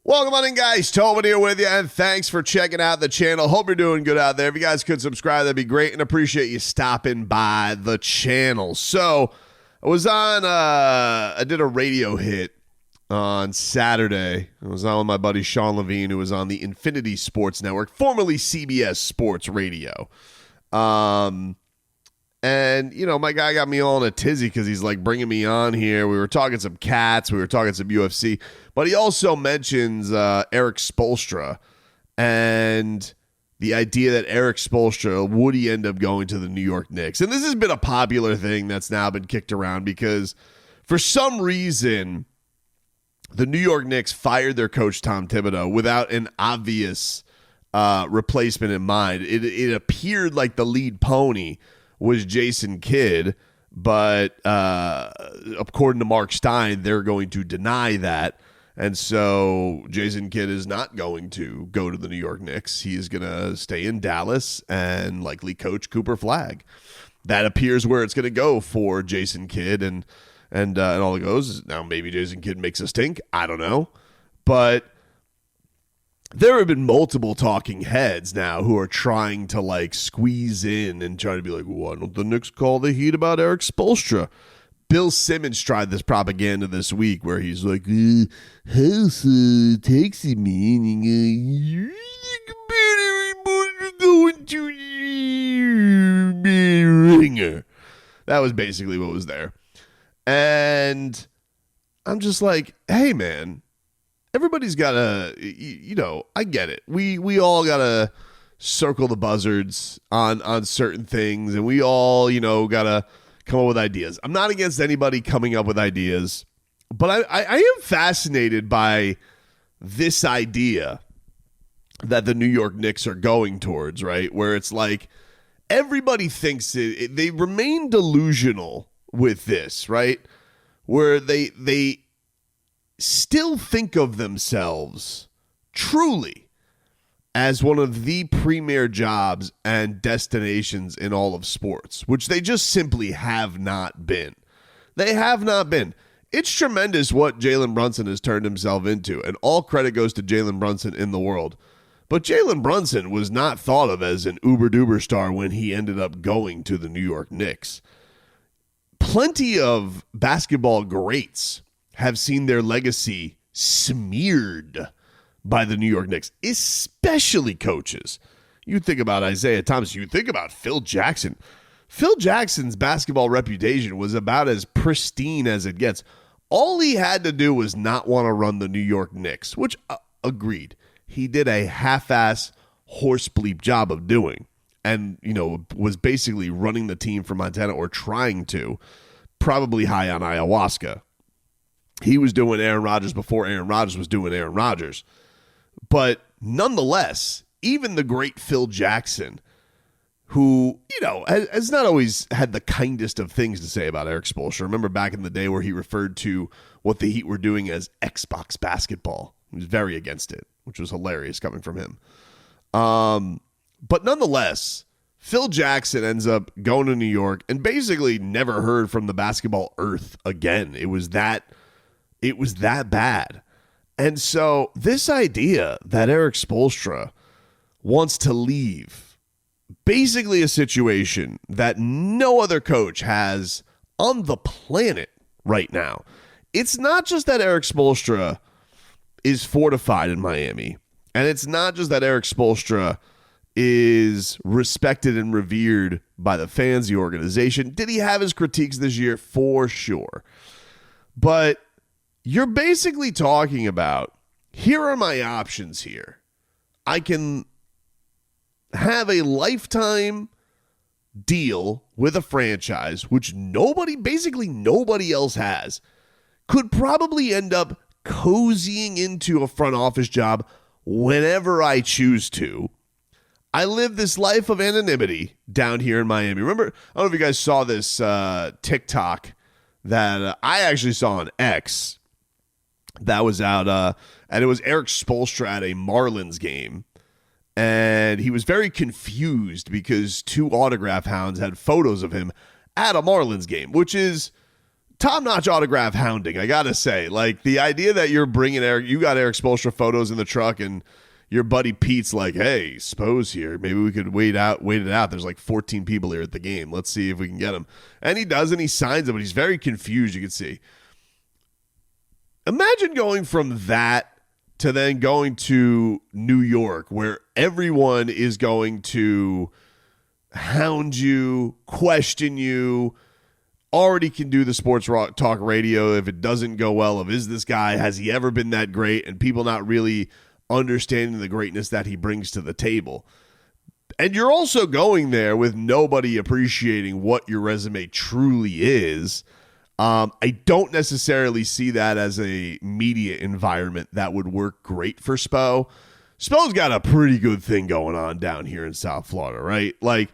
Welcome on in, guys. Tobin here with you, and thanks for checking out the channel. Hope you're doing good out there. If you guys could subscribe, that'd be great, and appreciate you stopping by the channel. So, I did a radio hit on Saturday. I was on with my buddy Sean Levine, who was on the Infinity Sports Network, formerly CBS Sports Radio. And, you know, my guy got me all in a tizzy because he's like bringing me on here. We were talking some cats. We were talking some UFC. But he also mentions Erik Spoelstra and the idea that Erik Spoelstra, would he end up going to the New York Knicks? And this has been a popular thing that's now been kicked around because for some reason, the New York Knicks fired their coach, Tom Thibodeau, without an obvious replacement in mind. It appeared like the lead pony was Jason Kidd, but according to Mark Stein, they're going to deny that. And so Jason Kidd is not going to go to the New York Knicks. He is going to stay in Dallas and likely coach Cooper Flagg. That appears where it's going to go for Jason Kidd, and all it goes. Now maybe Jason Kidd makes a stink. I don't know. But there have been multiple talking heads now who are trying to like squeeze in and try to be like, why don't the Knicks call the heat about Erik Spoelstra? Bill Simmons tried this propaganda this week where he's like, House texted me and you going to the ringer. That was basically what was there. And I'm just like, hey, man. Everybody's got to, you know, I get it. We all got to circle the buzzards on certain things, and we all, you know, got to come up with ideas. I'm not against anybody coming up with ideas, but I am fascinated by this idea that the New York Knicks are going towards, right? Where it's like everybody thinks they remain delusional with this, right? Where they still think of themselves truly as one of the premier jobs and destinations in all of sports, which they just simply have not been. They have not been. It's tremendous what Jalen Brunson has turned himself into, and all credit goes to Jalen Brunson in the world. But Jalen Brunson was not thought of as an uber-duber star when he ended up going to the New York Knicks. Plenty of basketball greats have seen their legacy smeared by the New York Knicks, especially coaches. You think about Isaiah Thomas. You think about Phil Jackson. Phil Jackson's basketball reputation was about as pristine as it gets. All he had to do was not want to run the New York Knicks, which, agreed, he did a half-ass horse bleep job of doing, and, you know, was basically running the team for Montana, or trying to, probably high on ayahuasca. He was doing Aaron Rodgers before Aaron Rodgers was doing Aaron Rodgers. But nonetheless, even the great Phil Jackson, who, you know, has not always had the kindest of things to say about Erik Spoelstra. Remember back in the day where he referred to what the Heat were doing as Xbox basketball. He was very against it, which was hilarious coming from him. But nonetheless, Phil Jackson ends up going to New York and basically never heard from the basketball earth again. It was that bad. And so this idea that Erik Spoelstra wants to leave, basically a situation that no other coach has on the planet right now. It's not just that Erik Spoelstra is fortified in Miami, and it's not just that Erik Spoelstra is respected and revered by the fans, the organization. Did he have his critiques this year? For sure. But you're basically talking about, here are my options here. I can have a lifetime deal with a franchise, which basically nobody else has, could probably end up cozying into a front office job whenever I choose to. I live this life of anonymity down here in Miami. Remember, I don't know if you guys saw this TikTok that I actually saw on X that was out, and it was Erik Spoelstra at a Marlins game, and he was very confused because two autograph hounds had photos of him at a Marlins game, which is top-notch autograph hounding, I gotta say. Like, the idea that you're bringing you got Erik Spoelstra photos in the truck, and your buddy Pete's like, hey, Spo's here. Maybe we could wait it out. There's like 14 people here at the game. Let's see if we can get him. And he does, and he signs him, but he's very confused, you can see. Imagine going from that to then going to New York, where everyone is going to hound you, question you, already can do the sports talk radio if it doesn't go well, of is this guy, has he ever been that great, and people not really understanding the greatness that he brings to the table. And you're also going there with nobody appreciating what your resume truly is. I don't necessarily see that as a media environment that would work great for Spo. Spo's got a pretty good thing going on down here in South Florida, right? Like,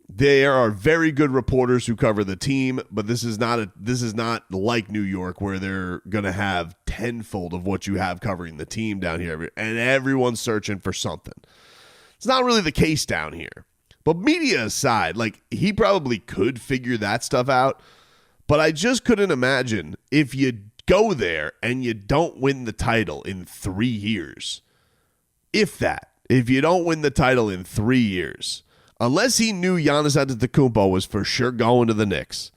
there are very good reporters who cover the team, but this is not like New York, where they're going to have tenfold of what you have covering the team down here, and everyone's searching for something. It's not really the case down here. But media aside, like, he probably could figure that stuff out, but I just couldn't imagine if you go there and you don't win the title in 3 years. If you don't win the title in 3 years, unless he knew Giannis Antetokounmpo was for sure going to the Knicks,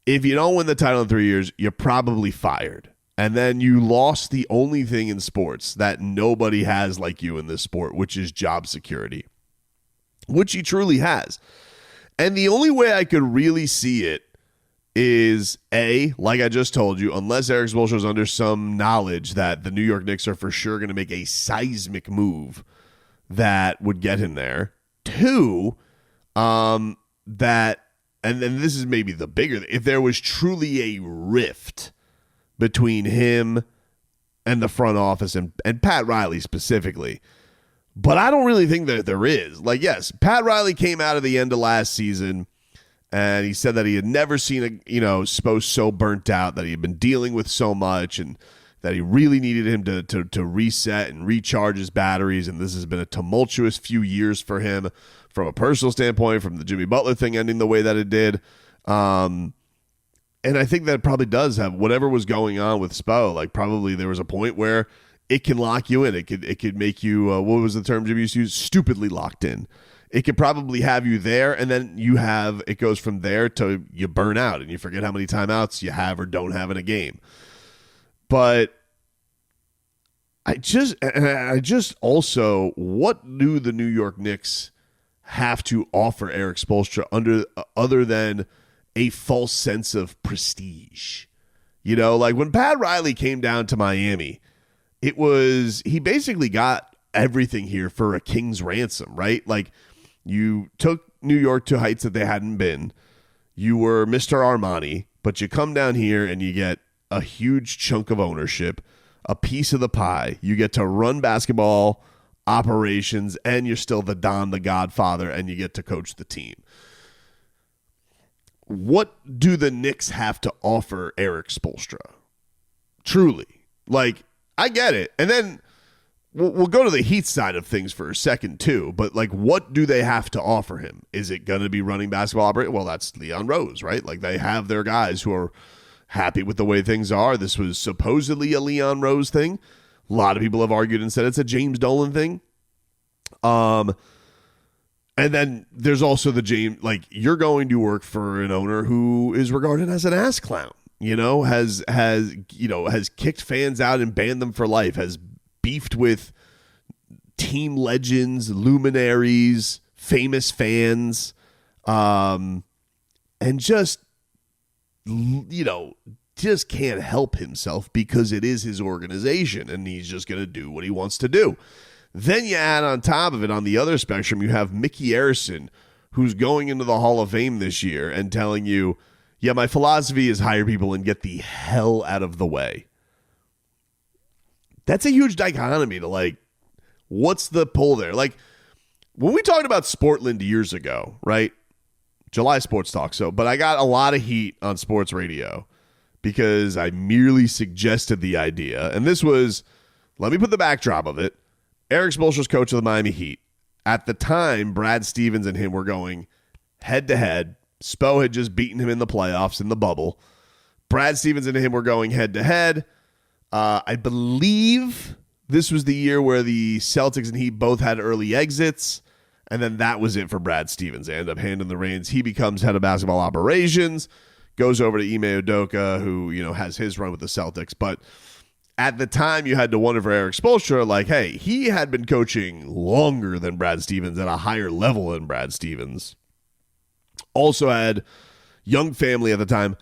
if you don't win the title in 3 years, you're probably fired. And then you lost the only thing in sports that nobody has like you in this sport, which is job security, which he truly has. And the only way I could really see it is, A, like I just told you, unless Erik Spoelstra is under some knowledge that the New York Knicks are for sure going to make a seismic move that would get him there. Two, that, and then this is maybe the bigger, if there was truly a rift between him and the front office and Pat Riley specifically. But I don't really think that there is. Like, yes, Pat Riley came out of the end of last season and he said that he had never seen Spo so burnt out, that he had been dealing with so much, and that he really needed him to reset and recharge his batteries. And this has been a tumultuous few years for him from a personal standpoint, from the Jimmy Butler thing ending the way that it did. And I think that probably does have whatever was going on with Spo. Like, probably there was a point where it can lock you in. It could make you, what was the term Jimmy used to use? Stupidly locked in. It could probably have you there, and then it goes from there to you burn out and you forget how many timeouts you have or don't have in a game. But I just also, what do the New York Knicks have to offer Erik Spoelstra other than a false sense of prestige? Like when Pat Riley came down to Miami, he basically got everything here for a king's ransom, right? Like, you took New York to heights that they hadn't been. You were Mr. Armani, but you come down here and you get a huge chunk of ownership, a piece of the pie. You get to run basketball operations, and you're still the Don, the Godfather, and you get to coach the team. What do the Knicks have to offer Erik Spoelstra? Truly. Like, I get it. And then we'll go to the Heat side of things for a second, too. But, like, what do they have to offer him? Is it going to be running basketball operations? Well, that's Leon Rose, right? Like, they have their guys who are happy with the way things are. This was supposedly a Leon Rose thing. A lot of people have argued and said it's a James Dolan thing. And then there's also you're going to work for an owner who is regarded as an ass clown, has kicked fans out and banned them for life, has beefed with team legends, luminaries, famous fans, and just can't help himself because it is his organization and he's just going to do what he wants to do. Then you add on top of it, on the other spectrum, you have Mickey Arison, who's going into the Hall of Fame this year and telling you, yeah, my philosophy is hire people and get the hell out of the way. That's a huge dichotomy to, what's the pull there? Like, when we talked about Sportland years ago, right? July Sports Talk. But I got a lot of heat on sports radio because I merely suggested the idea. And this was, let me put the backdrop of it. Erik Spoelstra's coach of the Miami Heat. At the time, Brad Stevens and him were going head-to-head. Spo had just beaten him in the playoffs in the bubble. Brad Stevens and him were going head to head. I believe this was the year where the Celtics and Heat both had early exits, and then that was it for Brad Stevens. They end up handing the reins. He becomes head of basketball operations, goes over to Ime Udoka, who has his run with the Celtics. But at the time, you had to wonder for Erik Spoelstra, like, hey, he had been coaching longer than Brad Stevens at a higher level than Brad Stevens. Also had young family at the time.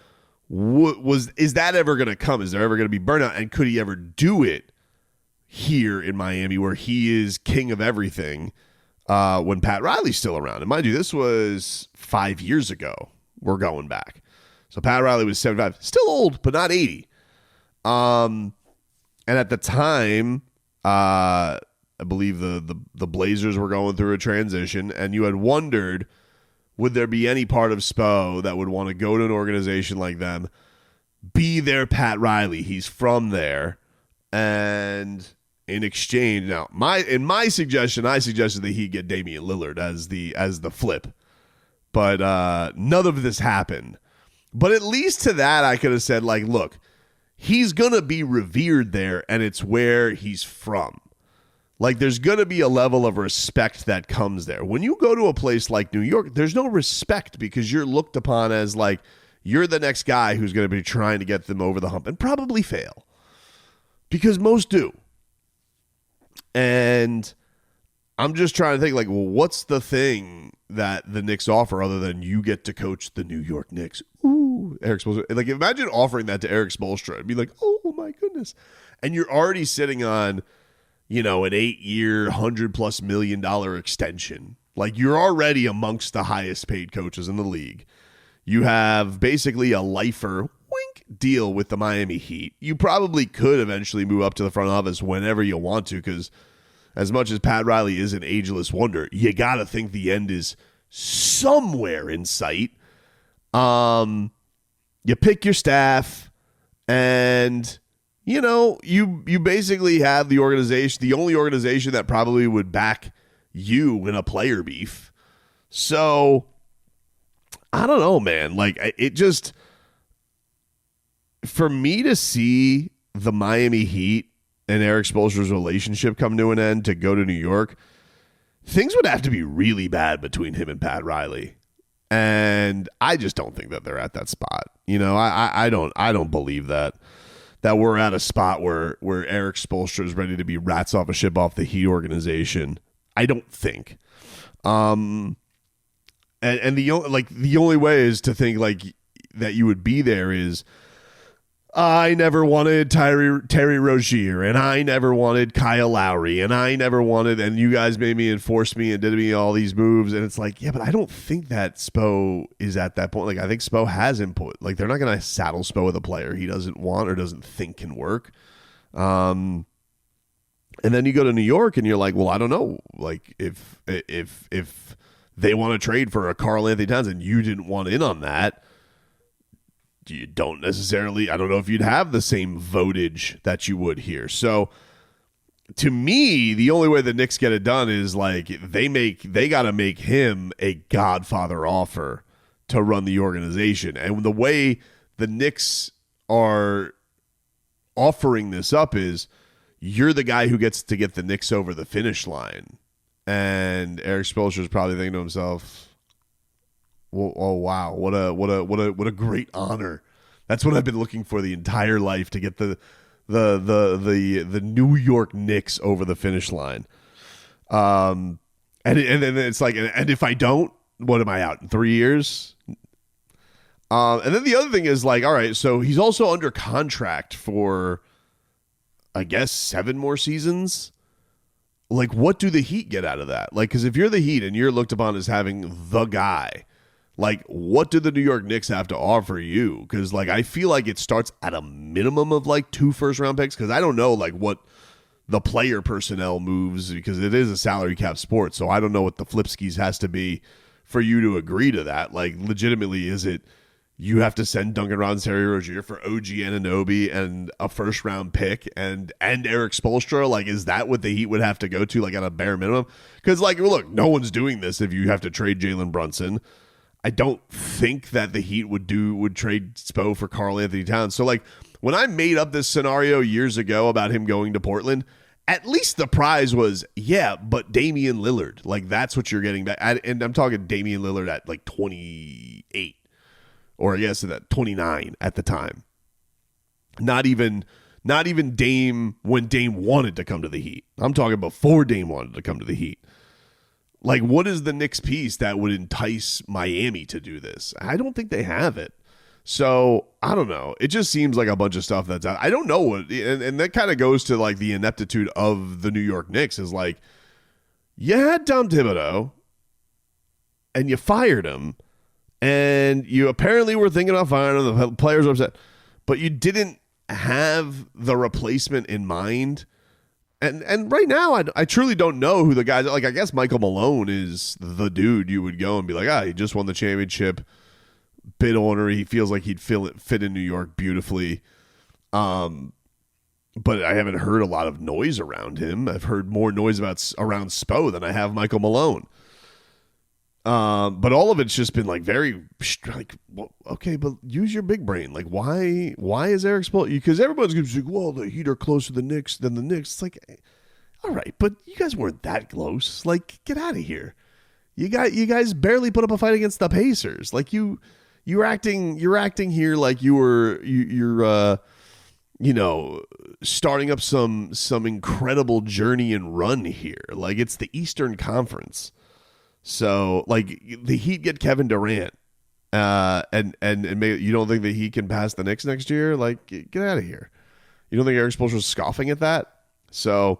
Is that ever going to come? Is there ever going to be burnout? And could he ever do it here in Miami where he is king of everything when Pat Riley's still around? And mind you, this was 5 years ago. We're going back. So Pat Riley was 75. Still old, but not 80. And at the time, I believe the Blazers were going through a transition, and you had wondered, would there be any part of Spo that would want to go to an organization like them, be their Pat Riley? He's from there. And in exchange, now, in my suggestion, I suggested that he get Damian Lillard as the flip. But none of this happened. But at least to that, I could have said, like, look, he's going to be revered there, and it's where he's from. Like, there's going to be a level of respect that comes there. When you go to a place like New York, there's no respect because you're looked upon as, like, you're the next guy who's going to be trying to get them over the hump and probably fail because most do. And I'm just trying to think, like, well, what's the thing that the Knicks offer other than you get to coach the New York Knicks? Ooh, Erik Spoelstra. Like, imagine offering that to Erik Spoelstra. It'd be like, oh, my goodness. And you're already sitting on an 8-year, $100+ million extension. Like, you're already amongst the highest paid coaches in the league. You have basically a lifer, wink, deal with the Miami Heat. You probably could eventually move up to the front office whenever you want to, because as much as Pat Riley is an ageless wonder, you got to think the end is somewhere in sight. You pick your staff, and you basically have the organization, the only organization that probably would back you in a player beef. So, I don't know, man. Like, it just, for me to see the Miami Heat and Erik Spoelstra's relationship come to an end to go to New York, things would have to be really bad between him and Pat Riley. And I just don't think that they're at that spot. I don't believe that we're at a spot where Erik Spoelstra is ready to be rats off a ship off the Heat organization. I don't think. And the only way is to think like that you would be there is, I never wanted Terry Rozier, and I never wanted Kyle Lowry, and I never wanted, and you guys made me and forced me and did me all these moves. And it's like, yeah, but I don't think that Spo is at that point. Like, I think Spo has input. Like, they're not going to saddle Spo with a player he doesn't want or doesn't think can work. And then you go to New York and you're like, well, I don't know. Like, if they want to trade for a Karl Anthony Towns and you didn't want in on that, you don't necessarily, I don't know if you'd have the same votage that you would here. So to me, the only way the Knicks get it done is like they got to make him a godfather offer to run the organization. And the way the Knicks are offering this up is you're the guy who gets to get the Knicks over the finish line. And Erik Spoelstra is probably thinking to himself, well, oh wow! What a great honor! That's what I've been looking for the entire life, to get the New York Knicks over the finish line. And then it's like, and if I don't, what am I out in 3 years? And then the other thing is like, all right, so he's also under contract for, I guess, 7 more seasons. Like, what do the Heat get out of that? Like, because if you're the Heat and you're looked upon as having the guy, like, what do the New York Knicks have to offer you? Because, like, I feel like it starts at a minimum of, like, 2 first-round picks. Because I don't know, like, what the player personnel moves, because it is a salary cap sport. So I don't know what the flipskis has to be for you to agree to that. Like, legitimately, is it you have to send Duncan Robinson, Terry Rozier for OG Anunoby and a first-round pick and Erik Spoelstra? Like, is that what the Heat would have to go to, like, at a bare minimum? Because, like, look, no one's doing this if you have to trade Jalen Brunson. I don't think that the Heat would trade Spo for Karl Anthony Towns. So like when I made up this scenario years ago about him going to Portland, at least the prize was, yeah, but Damian Lillard. Like that's what you're getting back. And I'm talking Damian Lillard at like 28. Or I guess at 29 at the time. Not even Dame when Dame wanted to come to the Heat. I'm talking before Dame wanted to come to the Heat. Like, what is the Knicks piece that would entice Miami to do this? I don't think they have it. So, I don't know. It just seems like a bunch of stuff that's out. I don't know what, and that kind of goes to like the ineptitude of the New York Knicks is like, you had Tom Thibodeau and you fired him and you apparently were thinking about firing him. The players were upset, but you didn't have the replacement in mind. And right now, I truly don't know who the guys are. Like, I guess Michael Malone is the dude you would go and be like, he just won the championship. Bit owner. He feels like he'd fit in New York beautifully. But I haven't heard a lot of noise around him. I've heard more noise around Spo than I have Michael Malone. But all of it's just been like very like, well, okay, but use your big brain. Like, why is Erik Spoelstra? Because everyone's going to be like, well, the Heat are closer to the Knicks than the Knicks. It's like, all right, but you guys weren't that close. Like, get out of here. You guys barely put up a fight against the Pacers. Like you're acting here like you're starting up some incredible journey and run here. Like it's the Eastern Conference. So, like, the Heat get Kevin Durant, and maybe you don't think that he can pass the Knicks next year? Like, get out of here. You don't think Erik Spoelstra was scoffing at that? So,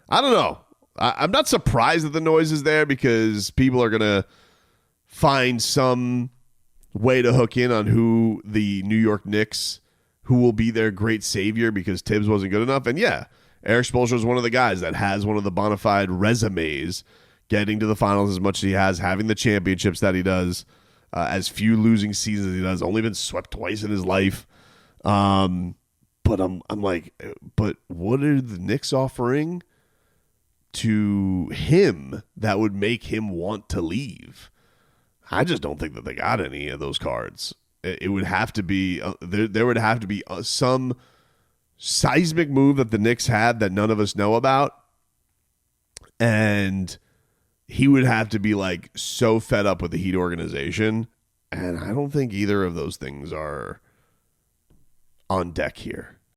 I don't know. I'm not surprised that the noise is there because people are going to find some way to hook in on who the New York Knicks, who will be their great savior because Tibbs wasn't good enough. And, yeah, Erik Spoelstra is one of the guys that has one of the bona fide resumes getting to the finals as much as he has, having the championships that he does, as few losing seasons as he does, only been swept twice in his life. But I'm like, but what are the Knicks offering to him that would make him want to leave? I just don't think that they got any of those cards. It would have to be there would have to be some seismic move that the Knicks had that none of us know about, and he would have to be like so fed up with the Heat organization. And I don't think either of those things are on deck here.